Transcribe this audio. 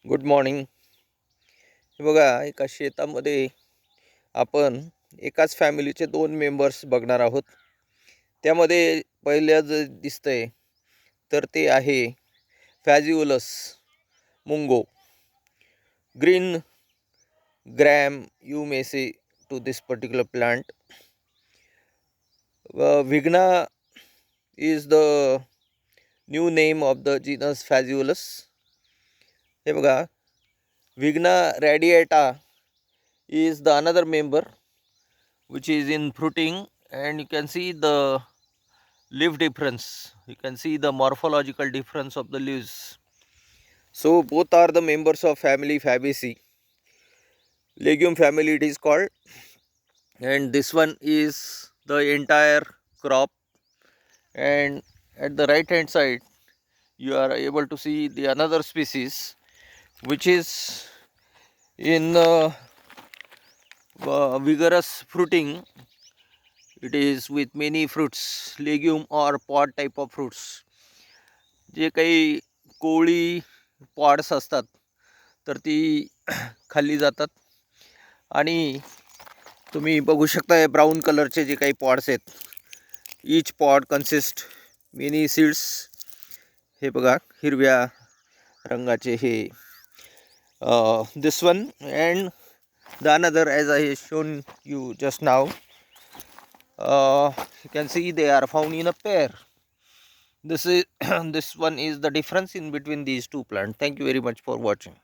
Good morning. हे बघा, एका शेतामध्ये आपण एकाच फॅमिलीचे 2 मेंबर्स बघणार आहोत. त्यामध्ये पहिलं जे दिसतंय तर ते आहे Phaseolus mungo. Green gram you may say to this particular plant. Vigna is the new name of the genus Phaseolus. हे बघा, Vigna radiata is the another member which is in fruiting, and you can see the leaf difference. You can see the morphological difference of the leaves. So both are the members of family Fabaceae. Legume family it is called, and this one is the entire crop. And at the right hand side you are able to see the another species which is in vigorous fruiting. It is with many fruits, legume or pod type of fruits. जे काही कोवळी pods असतात तर ती खाल्ली जातात. आणि तुम्ही बघू शकता ब्राऊन कलरचे जे काही पॉड्स आहेत, each pod consist many seeds. हे बघा, हिरव्या रंगाचे हे this one and the another, as I have shown you just now. You can see they are found in a pair. This is this one is the difference in between these two plants. Thank you very much for watching.